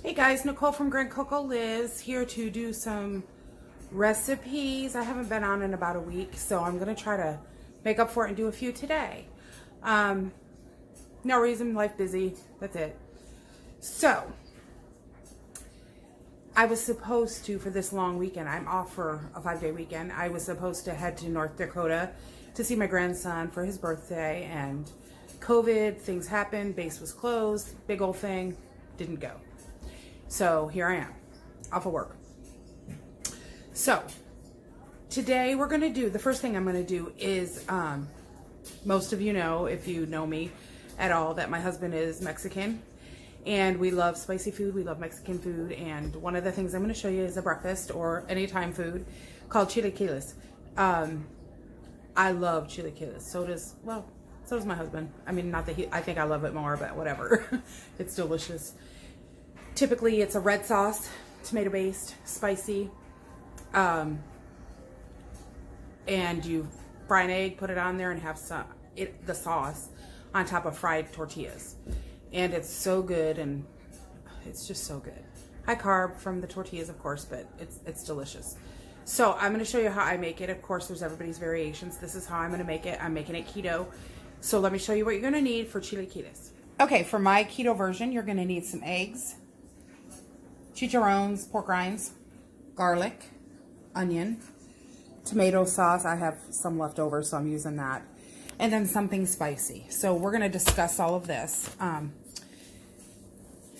Hey guys, Nicole from Grand Coco Liz here to do some recipes. I haven't been on in about a week, so I'm going to try to make up for it and do a few today. No reason, life busy, that's it. So, I was supposed to, for this long weekend, I'm off for a 5-day weekend, I was supposed to head to North Dakota to see my grandson for his birthday, and COVID, things happened, base was closed, big old thing, didn't go. So here I am, off of work. So today we're gonna do, the first thing I'm gonna do is, most of you know, if you know me at all, that my husband is Mexican and we love spicy food, we love Mexican food, and one of the things I'm gonna show you is a breakfast or anytime food called chilaquiles. I love chilaquiles, so does my husband. I mean, not that I think I love it more, but whatever. It's delicious. Typically, it's a red sauce, tomato-based, spicy, and you fry an egg, put it on there, and have the sauce on top of fried tortillas. And it's so good, and it's just so good. High carb from the tortillas, of course, but it's delicious. So I'm going to show you how I make it. Of course, there's everybody's variations. This is how I'm going to make it. I'm making it keto. So let me show you what you're going to need for chilaquiles. Okay, for my keto version, you're going to need some eggs, chicharrones, pork rinds, garlic, onion, tomato sauce. I have some left over, so I'm using that. And then something spicy. So we're going to discuss all of this.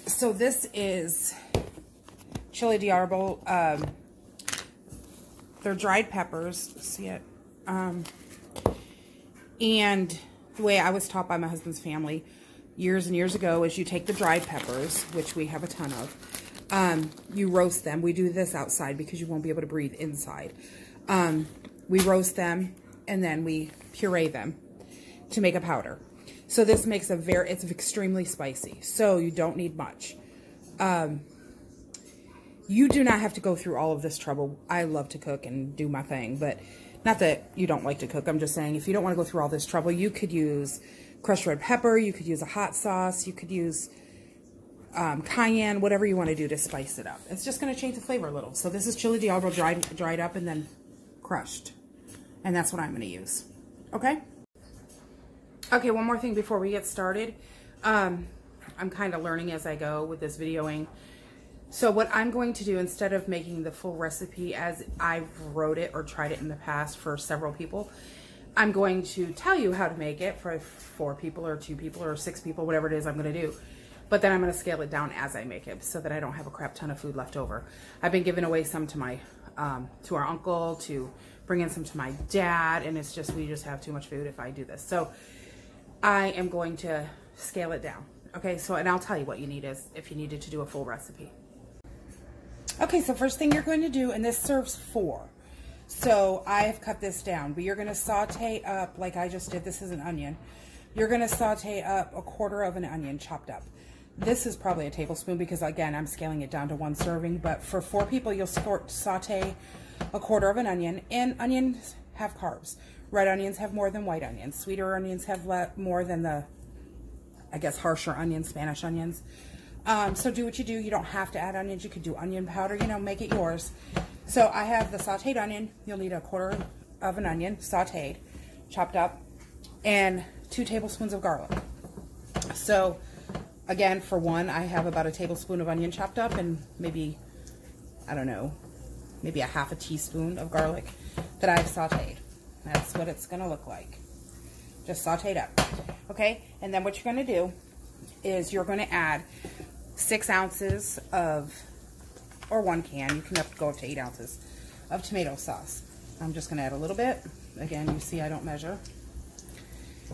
So this is chile de árbol. They're dried peppers. See it? And the way I was taught by my husband's family years and years ago is you take the dried peppers, which we have a ton of. You roast them. We do this outside because you won't be able to breathe inside. We roast them and then we puree them to make a powder. So this makes it's extremely spicy. So you don't need much. You do not have to go through all of this trouble. I love to cook and do my thing, but not that you don't like to cook. I'm just saying if you don't want to go through all this trouble, you could use crushed red pepper. You could use a hot sauce. You could use cayenne, whatever you want to do to spice it up. It's just going to change the flavor a little. So this is chile de árbol dried up and then crushed. And that's what I'm going to use. Okay? Okay, one more thing before we get started. I'm kind of learning as I go with this videoing. So what I'm going to do, instead of making the full recipe as I've wrote it or tried it in the past for several people, I'm going to tell you how to make it for 4 people or 2 people or 6 people, whatever it is I'm going to do. But then I'm going to scale it down as I make it so that I don't have a crap ton of food left over. I've been giving away some to my, to our uncle, to bring in some to my dad, and it's just, we just have too much food if I do this. So I am going to scale it down. Okay, so, and I'll tell you what you need is if you needed to do a full recipe. Okay, so first thing you're going to do, and this serves 4. So I have cut this down, but you're going to saute up like I just did. This is an onion. You're going to saute up 1/4 of an onion chopped up. This is probably a tablespoon because, again, I'm scaling it down to 1 serving. But for 4 people, you'll saute 1/4 of an onion. And onions have carbs. Red onions have more than white onions. Sweeter onions have more than the, I guess, harsher onions, Spanish onions. So do what you do. You don't have to add onions. You could do onion powder, you know, make it yours. So I have the sauteed onion. You'll need 1/4 of an onion, sauteed, chopped up, and 2 tablespoons of garlic. So again, for one, I have about a tablespoon of onion chopped up and maybe, I don't know, maybe a 1/2 teaspoon of garlic that I've sauteed. That's what it's going to look like. Just sauteed up. Okay? And then what you're going to do is you're going to add 6 ounces of, or 1 can, you can have to go up to 8 ounces of tomato sauce. I'm just going to add a little bit. Again, you see I don't measure.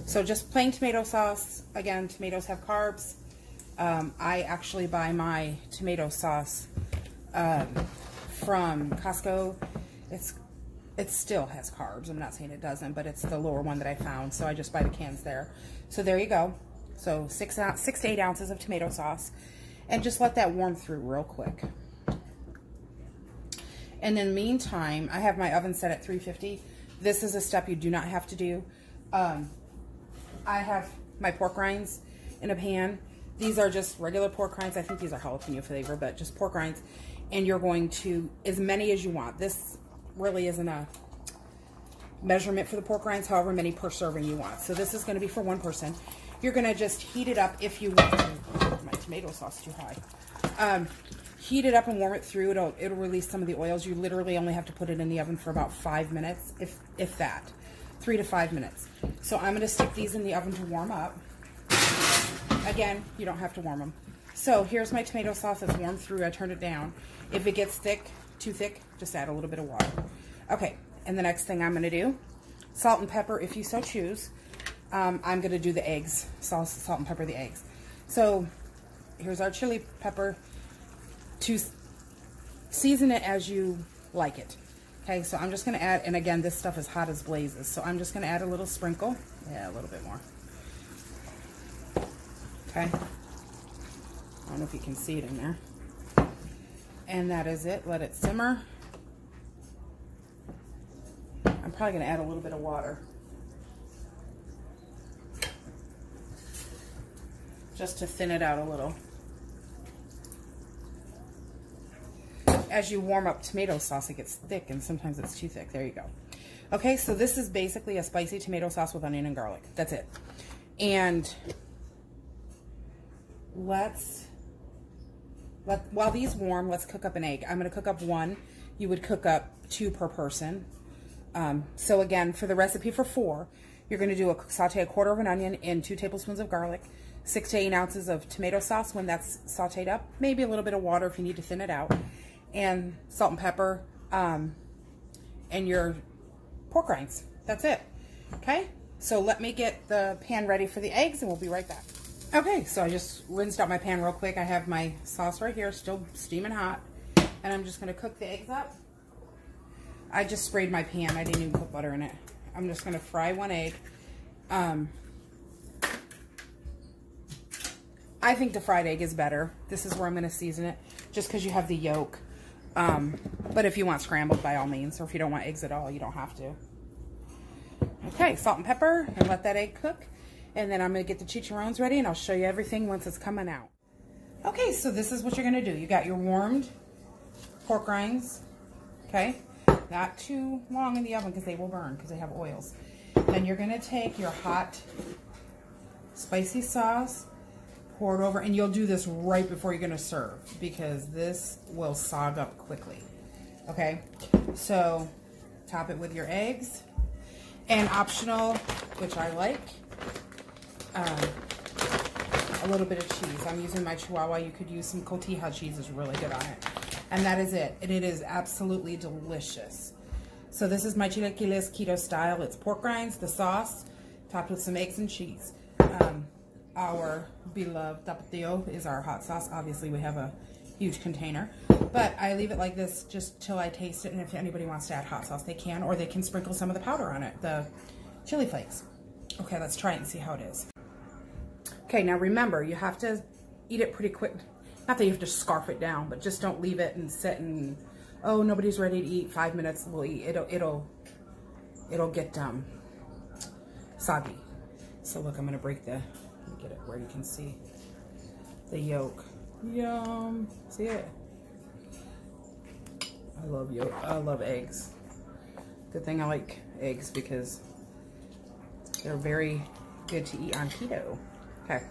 So just plain tomato sauce. Again, tomatoes have carbs. I actually buy my tomato sauce from Costco. It still has carbs. I'm not saying it doesn't, but it's the lower one that I found. So I just buy the cans there. So there you go. So 6 to 8 ounces of tomato sauce. And just let that warm through real quick. And in the meantime, I have my oven set at 350. This is a step you do not have to do. I have my pork rinds in a pan. these are just regular pork rinds. I think these are jalapeno flavor, but just pork rinds. And you're going to, as many as you want. This really isn't a measurement for the pork rinds, however many per serving you want. So this is going to be for one person. You're going to just heat it up if you want to. My tomato sauce is too high. Heat it up and warm it through. It'll release some of the oils. You literally only have to put it in the oven for about 5 minutes, if that. 3 to 5 minutes. So I'm going to stick these in the oven to warm up. Again, you don't have to warm them. So here's my tomato sauce that's warmed through. I turned it down. If it gets thick, too thick, just add a little bit of water. Okay, and the next thing I'm going to do, salt and pepper if you so choose. I'm going to do the eggs, salt and pepper the eggs. So here's our chili pepper. To season it as you like it. Okay, so I'm just going to add, and again, this stuff is hot as blazes, so I'm just going to add a little sprinkle. Yeah, a little bit more. Okay. I don't know if you can see it in there. And that is it. Let it simmer. I'm probably going to add a little bit of water. Just to thin it out a little. As you warm up tomato sauce, it gets thick, and sometimes it's too thick. There you go. Okay, so this is basically a spicy tomato sauce with onion and garlic. That's it. And while these warm, let's cook up an egg. I'm going to cook up 1. You would cook up 2 per person. So again, for the recipe for 4, you're going to do saute a quarter of an onion and 2 tablespoons of garlic, 6 to 8 ounces of tomato sauce when that's sauteed up, maybe a little bit of water if you need to thin it out, and salt and pepper, and your pork rinds. That's it. Okay, so let me get the pan ready for the eggs and we'll be right back. Okay, so I just rinsed out my pan real quick. I have my sauce right here, still steaming hot, and I'm just going to cook the eggs up. I just sprayed my pan. I didn't even put butter in it. I'm just going to fry 1 egg. I think the fried egg is better. This is where I'm going to season it, just because you have the yolk. But if you want scrambled, by all means, or if you don't want eggs at all, you don't have to. Okay, salt and pepper, and let that egg cook. And then I'm going to get the chicharrones ready, and I'll show you everything once it's coming out. Okay, so this is what you're going to do. You got your warmed pork rinds, okay? Not too long in the oven because they will burn because they have oils. Then you're going to take your hot, spicy sauce, pour it over, and you'll do this right before you're going to serve because this will sog up quickly, okay? So top it with your eggs, and optional, which I like, a little bit of cheese. I'm using my Chihuahua. You could use some cotija cheese. Is really good on it. And that is it. And it is absolutely delicious. So this is my chilaquiles keto style. It's pork rinds, the sauce, topped with some eggs and cheese. Our beloved tapatio is our hot sauce. Obviously, we have a huge container. But I leave it like this just till I taste it. And if anybody wants to add hot sauce, they can. Or they can sprinkle some of the powder on it, the chili flakes. Okay, let's try it and see how it is. Okay, now remember, you have to eat it pretty quick. Not that you have to scarf it down, but just don't leave it and sit and, oh, nobody's ready to eat. 5 minutes, we'll eat. It'll get soggy. So look, I'm gonna break let me get it where you can see the yolk. Yum, see it? I love yolk. I love eggs. Good thing I like eggs because they're very good to eat on keto. Okay.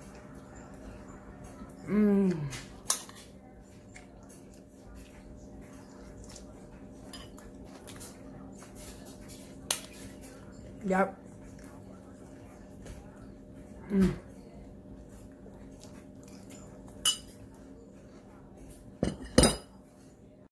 Yep.